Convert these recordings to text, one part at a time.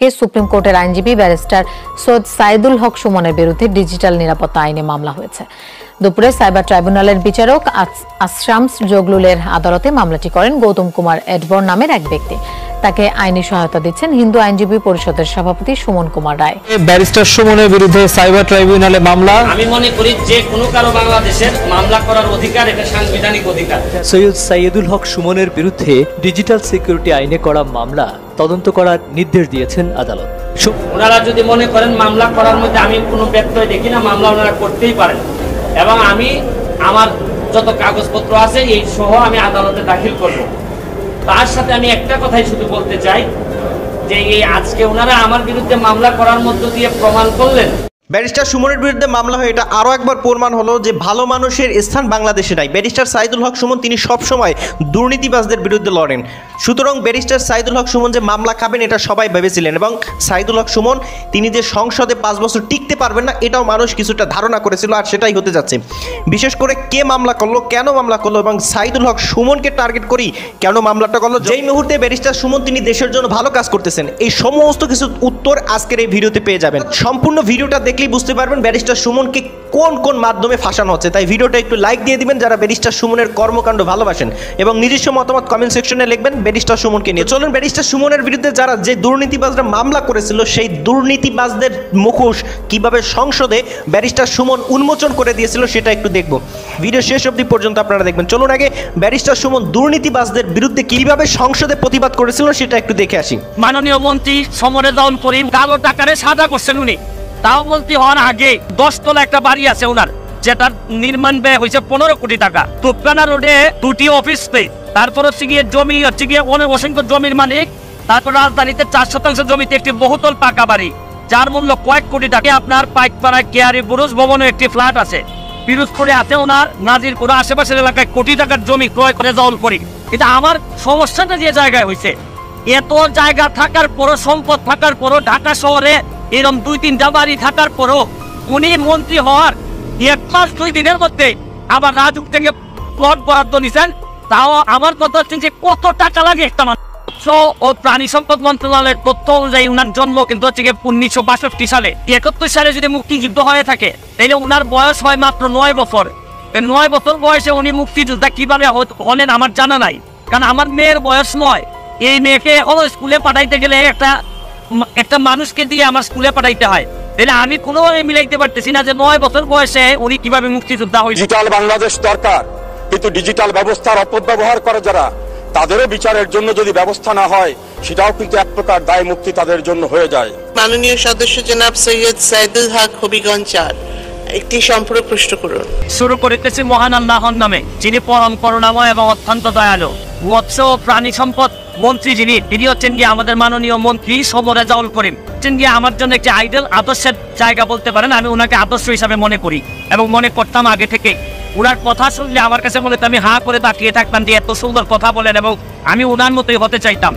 Supreme কোর্টের আইনজীবী barrister Syed Saidul হক সুমনের বিরুদ্ধে ডিজিটাল নিরাপত্তা আইনে মামলা হয়েছে। দুপুরে সাইবার ট্রাইব্যুনালের বিচারক আশরামস জগলুলের আদালতে মামলাটি করেন গৌতম কুমার এডবর নামের এক ব্যক্তি। তাকে আইনি সহায়তা দিচ্ছেন হিন্দু আইনজীবী পরিষদের সভাপতি সুমন কুমার রায়। ব্যারিস্টার সুমনের বিরুদ্ধে সাইবার ট্রাইব্যুনালে মামলা। আমি মনে করি যে কোনো কারো বাংলাদেশের মামলা করার অধিকার এটা সাংবিধানিক অধিকার। সৈয়দ সাইদুল হক সুমনের বিরুদ্ধে ডিজিটাল সিকিউরিটি আইনে করা মামলা তদন্ত করার নির্দেশ দিয়েছেন আদালত। ওনারা যদি মনে করেন মামলা করার মধ্যে আমি কোনো ব্যত্যয় দেখি না, মামলা ওনারা করতেই পারেন এবং আমি আমার যত কাগজপত্র আছে এই সহ আমি আদালতে দাখিল করব। তার সাথে আমি একটা কথাই শুধু বলতে চাই যে এই আজকে ওনারা আমার বিরুদ্ধে মামলা করার মধ্য দিয়ে প্রমাণ করলেন ব্যারিস্টার সুমনের বিরুদ্ধে মামলা হয়ে এটা আরও একবার প্রমাণ হলো যে ভালো মানুষের স্থান বাংলাদেশে নাই। ব্যারিস্টার সাইদুল হক সুমন তিনি সবসময় দুর্নীতিবাজদের বিরুদ্ধে লড়েন। সুতরাং ব্যারিস্টার সাইদুল হক সুমন যে মামলা খাবেন এটা সবাই ভেবেছিলেন এবং সাইদুল হক সুমন তিনি যে সংসদে 5 বছর টিকতে পারবেন না এটাও মানুষ কিছুটা ধারণা করেছিল, আর সেটাই হতে যাচ্ছে। বিশেষ করে কে মামলা করলো, কেন মামলা করলো এবং সাইদুল হক সুমনকে টার্গেট করি কেন মামলাটা করলো, যেই মুহূর্তে ব্যারিস্টার সুমন তিনি দেশের জন্য ভালো কাজ করতেছেন এই সমস্ত কিছু উত্তর আজকের এই ভিডিওতে পেয়ে যাবেন। সম্পূর্ণ ভিডিওটা দেখলেই বুঝতে পারবেন ব্যারিস্টার সুমনকে কোন কোন মাধ্যমে ফাঁসানো হচ্ছে। তাই ভিডিওটা একটু লাইক দিয়ে দিবেন যারা ব্যারিস্টার সুমনের কর্মকাণ্ড ভালোবাসেন এবং নিজস্ব মতামত কমেন্ট সেকশনে লিখবেন ব্যারিস্টার সুমনকে নিয়ে। চলুন ব্যারিস্টার সুমনের বিরুদ্ধে যারা যে দুর্নীতিবাজরা মামলা করেছিল সেই দুর্নীতিবাজদের মুখোশ কিভাবে সংসদে ব্যারিস্টার সুমন উন্মোচন করে দিয়েছিল সেটা একটু দেখব। ভিডিও শেষ অবধি পর্যন্ত আপনারা দেখবেন। চলুন আগে ব্যারিস্টার সুমন দুর্নীতিবাজদের বিরুদ্ধে কিভাবে সংসদে প্রতিবাদ করেছিল সেটা একটু দেখে আসি। মাননীয় মন্ত্রী সমরে দল করিম কালো টাকারে সাদা করছেন উনি। তাও মন্ত্রী হওয়ার আগে 10 তলা একটা বাড়ি আছে ওনার, যেটার নির্মাণ ব্যয় হয়েছে 15 কোটি টাকা। তুপকানা রোডে 2টি অফিস পেয়ে, তারপর হচ্ছে গিয়ে জমি হচ্ছে গিয়ে অনেক অসংখ্য জমির মালিক। তারপর রাজধানীতে 4 শতাংশ জমিতে একটি বহুতল পাকা বাড়ি যার মূল্য কয়েক কোটি টাকা। আপনার পাইকপাড়ায় কেয়ারি বুরুজ ভবনে একটি ফ্ল্যাট আছে। পিরোজপুরে আছে ওনার, নাজিরপুরে আশেপাশের এলাকায় কোটি টাকার জমি ক্রয় করে দখল করি। কিন্তু আমার সমস্যাটা যে জায়গায় হয়েছে, এত জায়গা থাকার পরও, সম্পদ থাকার পরও, ঢাকা শহরে এরকম 2-3টা বাড়ি থাকার পরও উনি মন্ত্রী হওয়ার 1 মাস 2 দিনের মধ্যে আবার রাজুক থেকে প্লট বরাদ্দ নিছেন। তাও আমার কথা হচ্ছে যে কত টাকা লাগে একটা মানুষ। ও প্রাণী সম্পদ মন্ত্রণালয়ের তথ্য অনুযায়ী উনার জন্ম কিন্তু হচ্ছে 1962 সালে। 71 সালে যদি মুক্তিযুদ্ধ হয়ে থাকে তাহলে উনার বয়স হয় মাত্র 9 বছর। 9 বছর বয়সে উনি মুক্তিযোদ্ধা কিভাবে হলেন আমার জানা নাই, কারণ আমার মেয়ের বয়স 9। এই মেয়েকে স্কুলে পাঠাইতে গেলে একটা মানুষকে দিয়ে আমার স্কুলে পাঠাইতে হয়। তাহলে আমি কোনোভাবে মিলাইতে পারতেছি না যে 9 বছর বয়সে উনি কিভাবে মুক্তিযোদ্ধা হয়েছে। ডিজিটাল বাংলাদেশ দরকার, কিন্তু ডিজিটাল ব্যবস্থার অপব্যবহার করে যারা, তাদেরও বিচারের জন্য যদি ব্যবস্থা না হয় সেটাও কিন্তু এক প্রকার দায় মুক্তি তাদের জন্য হয়ে যায়। মাননীয় সদস্য জনাব সৈয়দ সাইদুল হক হবিগঞ্জ 4 একটি সম্পূর্ণ প্রশ্ন করুন। শুরু করিতেছি মহান আল্লাহর নামে, যিনি পরম করুণাময় এবং অত্যন্ত দয়ালু। মৎস্য ও প্রাণী সম্পদ মন্ত্রী তিনি হচ্ছেন গিয়ে আমাদের মাননীয় মন্ত্রী সমরে দল করিম। হচ্ছেন গিয়ে আমার জন্য একটি আইডল, আদর্শের জায়গা বলতে পারেন। আমি ওনাকে আদর্শ হিসাবে মনে করি এবং মনে করতাম আগে থেকে। ওনার কথা শুনলে আমার কাছে মনে হতো আমি হাঁ করে তাকিয়ে থাকতাম যে এত সুন্দর কথা বলেন এবং আমি ওনার মতোই হতে চাইতাম।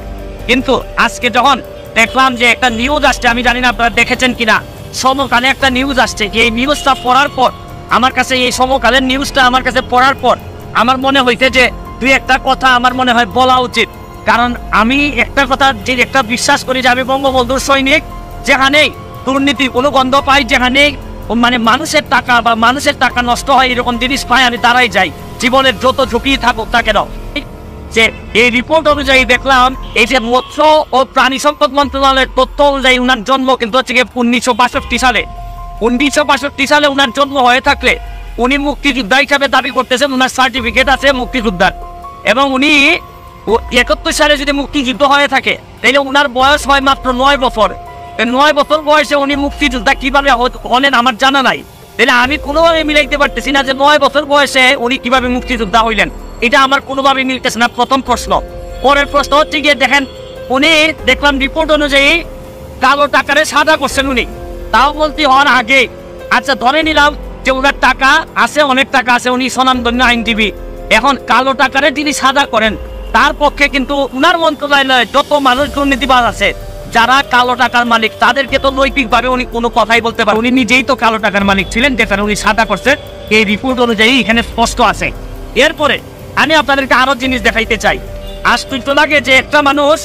কিন্তু আজকে যখন দেখলাম যে একটা নিউজ আসছে, আমি জানি না আপনারা দেখেছেন কিনা, সমকালে একটা নিউজ আসছে। এই নিউজটা পড়ার পর আমার কাছে, এই সমকালের নিউজটা আমার কাছে পড়ার পর আমার মনে হইতে যে 2-1টা কথা আমার মনে হয় বলা উচিত। কারণ আমি একটা কথা যে একটা বিশ্বাস করি যে আমি বঙ্গবন্ধুর সৈনিক, যেখানেই দুর্নীতির কোনো গন্ধ পাই, যেখানেই মানে মানুষের টাকা বা মানুষের টাকা নষ্ট হয় এরকম জিনিস পাই, আমি তারাই যাই, জীবনের যত ঝুঁকি থাকুক তা কেন। যে এই রিপোর্ট অনুযায়ী দেখলাম এই যে মৎস্য ও প্রাণী সম্পদ মন্ত্রণালয়ের তথ্য অনুযায়ী উনার জন্ম কিন্তু হচ্ছে 1962 সালে। 1962 সালে উনার জন্ম হয়ে থাকলে উনি মুক্তিযোদ্ধা হিসাবে দাবি করতেছেন, উনার সার্টিফিকেট আছে মুক্তিযোদ্ধার। এবং উনি 71 সালে যদি মুক্তিযুদ্ধ হয়ে থাকে তাহলে উনার বয়স হয় মাত্র 9 বছর। 9 বছর বয়সে উনি মুক্তিযোদ্ধা কিভাবে হলেন আমার জানা নাই। তাহলে আমি কোনোভাবে মিলাইতে পারতেছি না যে 9 বছর বয়সে উনি কিভাবে মুক্তিযোদ্ধা হইলেন, এটা আমার কোনোভাবে মিলতেছে না। প্রথম প্রশ্ন। পরের প্রশ্ন হচ্ছে গিয়ে দেখেন, উনি দেখলাম রিপোর্ট অনুযায়ী কালো টাকারে সাদা করছেন উনি, তাও মন্ত্রী হওয়ার আগে। আচ্ছা ধরে নিলাম যে ওনার টাকা আছে, অনেক টাকা আছে, উনি স্বনামধন্য আইনজীবী। এখন কালো টাকারে তিনি সাদা করেন, তার পক্ষে কিন্তু উনার মন্ত্রণালয়ে যত মানুষ দুর্নীতিবাজ আছে, যারা কালো টাকার মালিক, তাদেরকে তো নৈতিকভাবে উনি কোনো কথাই বলতে পারেন। উনি নিজেই তো কালো টাকার মালিক ছিলেন, যেখানে উনি সাদা করছেন, এই রিপোর্ট অনুযায়ী এখানে স্পষ্ট আছে। এরপরে আমি আপনাদেরকে আরো জিনিস দেখাইতে চাই। আশ্চর্য লাগে যে একটা মানুষ,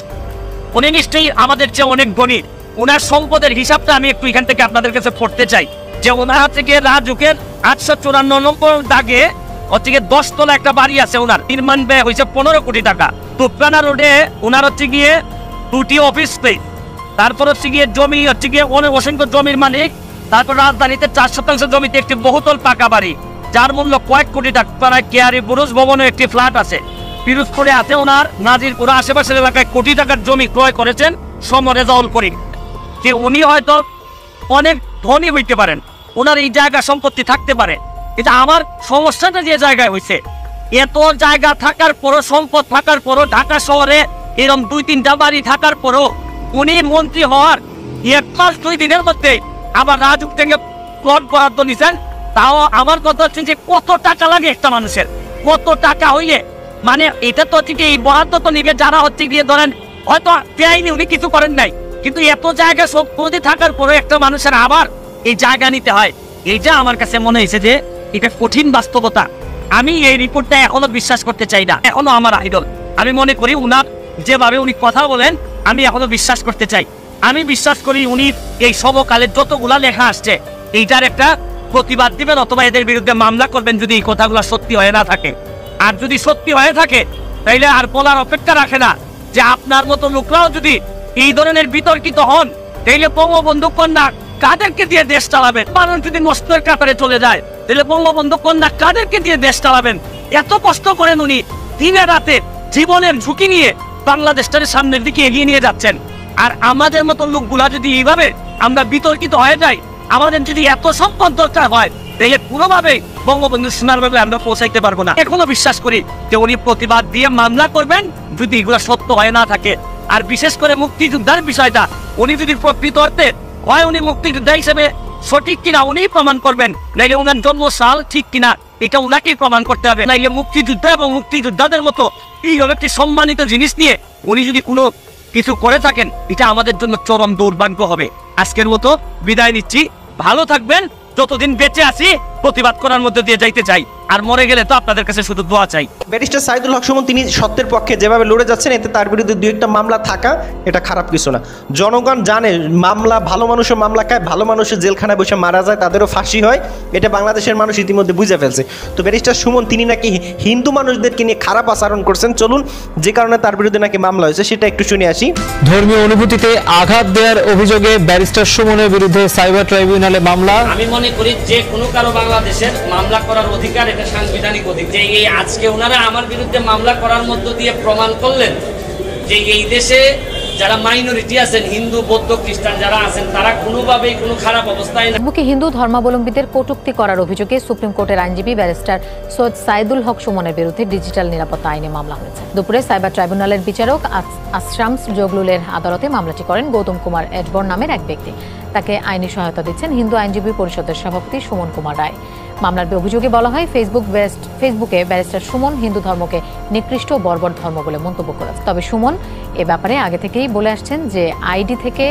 উনি নিশ্চয়ই আমাদের চেয়ে অনেক গণিত, ওনার সম্পদের হিসাবটা আমি একটু এখান থেকে আপনাদের কাছে পড়তে চাই। যে ওনার হচ্ছে গিয়ে রাজুকের 894 নম্বর দাগে হচ্ছে গিয়ে 10 তলা একটা বাড়ি আছে, ওনার নির্মাণ ব্যয় হয়েছে 15 কোটি টাকা। তুপকানা রোডে ওনার হচ্ছে গিয়ে 2টি অফিস স্পেস, তারপর হচ্ছে গিয়ে জমি হচ্ছে গিয়ে অসংখ্য জমির মালিক, তারপর রাজধানীতে 4 শতাংশ জমিতে একটি বহুতল পাকা বাড়ি যার মূল্য কয়েক কোটি টাকা। কেয়ারি বুরুজ ভবনে একটি ফ্ল্যাট আছে। পিরোজপুরে আছে ওনার নাজিরপুর আশেপাশের এলাকায় কোটি টাকার জমি ক্রয় করেছেন সমরেজাউল করিম। যে উনি হয়তো অনেক ধনী হইতে পারেন, ওনার এই জায়গা সম্পত্তি থাকতে পারে, কিন্তু আমার সমস্যাটা যে জায়গায় হয়েছে, এত জায়গা থাকার পরও, সম্পদ থাকার পরও, ঢাকা শহরে এরকম 2-3টা বাড়ি থাকার পরও উনি মন্ত্রী হওয়ার 1 মাস 2 দিনের মধ্যে আবার রাজুক থেকে প্লট বরাদ্দ নিছেন। তাও আমার কথা হচ্ছে যে কত টাকা লাগে একটা মানুষের, কত টাকা হইলে মানে এটা তো হচ্ছে এই বরাদ্দ তো নিবে যারা হচ্ছে গিয়ে ধরেন হয়তো পেয়নি, উনি কিছু করেন নাই, কিন্তু এত জায়গা সব প্রতি থাকার পরে একটা মানুষের আবার এই জায়গা নিতে হয়। এইটা আমার কাছে মনে হয়েছে যে এটা কঠিন বাস্তবতা। আমি এই রিপোর্টটা এখনো বিশ্বাস করতে চাই না, এখনো আমার আইডল। আমি মনে করি উনার যেভাবে উনি কথা বলেন আমি এখনো বিশ্বাস করতে চাই। আমি বিশ্বাস করি উনি এই সমকালে যতগুলা লেখা আসছে এইটার একটা প্রতিবাদ দিবেন অথবা এদের বিরুদ্ধে মামলা করবেন যদি এই কথাগুলো সত্যি হয়ে না থাকে। আর যদি সত্যি হয়ে থাকে তাইলে আর বলার অপেক্ষা রাখে না যে আপনার মতো লোকরাও যদি এই ধরনের বিতর্কিত হন তাইলে বঙ্গবন্ধু কন্যা কাদেরকে দিয়ে দেশ চালাবেন? মানুষ যদি নষ্টের কাতারে চলে যায় তাহলে বঙ্গবন্ধু কন্যা কাদেরকে দিয়ে দেশ চালাবেন? এত কষ্ট করেন উনি, দিনে রাতে জীবনের ঝুঁকি নিয়ে বাংলাদেশটাকে সামনের দিকে এগিয়ে নিয়ে যাচ্ছেন। আর আমাদের মতো লোকগুলা যদি এইভাবে আমরা বিতর্কিত হয়ে যাই, আমাদের যদি এত সম্পদ দরকার হয় তাহলে কোনোভাবেই বঙ্গবন্ধু সোনারভাবে আমরা পৌঁছাইতে পারবো না। এখনো বিশ্বাস করি যে উনি প্রতিবাদ দিয়ে মামলা করবেন যদি এগুলো সত্য হয়ে না থাকে। আর বিশেষ করে মুক্তিযোদ্ধার বিষয়টা উনি যদি প্রকৃত অর্থে হয় উনি মুক্তিযোদ্ধা হিসেবে সঠিক কিনা উনি প্রমাণ করবেন, নাইলে উনার জন্মসাল ঠিক কিনা এটা উনাকেই প্রমাণ করতে হবে। নাইলে মুক্তিযোদ্ধা এবং মুক্তিযোদ্ধাদের মতো এই একটি সম্মানিত জিনিস নিয়ে উনি যদি কোনো কিছু করে থাকেন এটা আমাদের জন্য চরম দুর্ভাগ্য হবে। আজকের মতো বিদায় নিচ্ছি, ভালো থাকবেন। যতদিন বেঁচে আছি প্রতিবাদ করার মধ্যে দিয়ে যাইতে চাই, আর মরে গেলে তো আপনাদের কাছে শুধু দোয়া চাই। ব্যারিস্টার সাইদুল হক সুমন তিনি সত্যের পক্ষে যেভাবে লড়ে যাচ্ছেন, এতে তার বিরুদ্ধে 2-1টা মামলা থাকা এটা খারাপ কিছু না। জনগণ জানে মামলা, ভালো মানুষের মামলা খায়, ভালো মানুষের জেলখানায় বসে মারা যায়, তাদেরও ফাঁসি হয়, এটা বাংলাদেশের মানুষ ইতিমধ্যে বুঝে ফেলছে। তো ব্যারিস্টার সুমন তিনি নাকি হিন্দু মানুষদেরকে নিয়ে খারাপ আচরণ করছেন, চলুন যে কারণে তার বিরুদ্ধে নাকি মামলা হয়েছে সেটা একটু শুনে আসি। ধর্মীয় অনুভূতিতে আঘাত দেওয়ার অভিযোগে ব্যারিস্টার সুমনের বিরুদ্ধে সাইবার ট্রাইব্যুনালে মামলা। আমি মনে করি যে কোনো কারো বাংলাদেশের মামলা করার অধিকার, এটা সাংবিধানিক অধিকার। যে এই আজকে ওনারা আমার বিরুদ্ধে মামলা করার মধ্য দিয়ে প্রমাণ করলেন যে এই দেশে যারা মাইনরিটি আছেন, হিন্দু, বৌদ্ধ, খ্রিস্টান যারা আছেন, তারা কোনোভাবেই কোনো খারাপ অবস্থায় না। ফেসবুকে হিন্দু ধর্মাবলম্বীদের কটূক্তি করার অভিযোগে সুপ্রিম কোর্টের আইনজীবী ব্যারিস্টার সৈয়দ সাইদুল হক সুমনের বিরুদ্ধে ডিজিটাল নিরাপত্তা আইনে মামলা হয়েছে। দুপুরে সাইবার ট্রাইব্যুনালের বিচারক আশরামস জগলুলের আদালতে মামলাটি করেন গৌতম কুমার এডবর নামের এক ব্যক্তি। তাকে আইনি সহায়তা দিচ্ছেন হিন্দু আইনজীবী পরিষদের সভাপতি সুমন কুমার রায়। মামলার অভিযোগে বলা হয় ফেসবুকে ব্যারিস্টার সুমন হিন্দু ধর্মকে নিকৃষ্ট ও বর্বর ধর্ম বলে মন্তব্য করেছে। তবে সুমন এ ব্যাপারে আগে থেকেই বলে আসছেন যে আইডি থেকে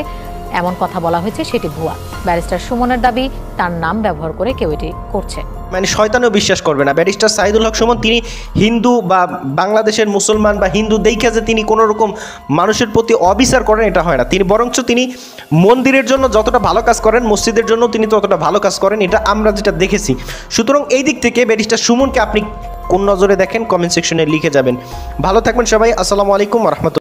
এমন কথা বলা হয়েছে সেটি ভুয়া। ব্যারিস্টার সুমনের দাবি তার নাম ব্যবহার করে কেউ এটি করছে। মানে শয়তানও বিশ্বাস করবে না। ব্যারিস্টার সাইদুল হক সুমন তিনি হিন্দু বা বাংলাদেশের মুসলমান বা হিন্দু দেখে যে তিনি কোনো রকম মানুষের প্রতি অবিচার করেন এটা হয় না। তিনি বরঞ্চ তিনি মন্দিরের জন্য যতটা ভালো কাজ করেন, মসজিদের জন্য তিনি ততটা ভালো কাজ করেন, এটা আমরা যেটা দেখেছি। সুতরাং এই দিক থেকে ব্যারিস্টার সুমনকে আপনি কোন নজরে দেখেন কমেন্ট সেকশনে লিখে যাবেন। ভালো থাকবেন সবাই। আসসালামু আলাইকুম ওয়া রাহমাতুল্লাহ।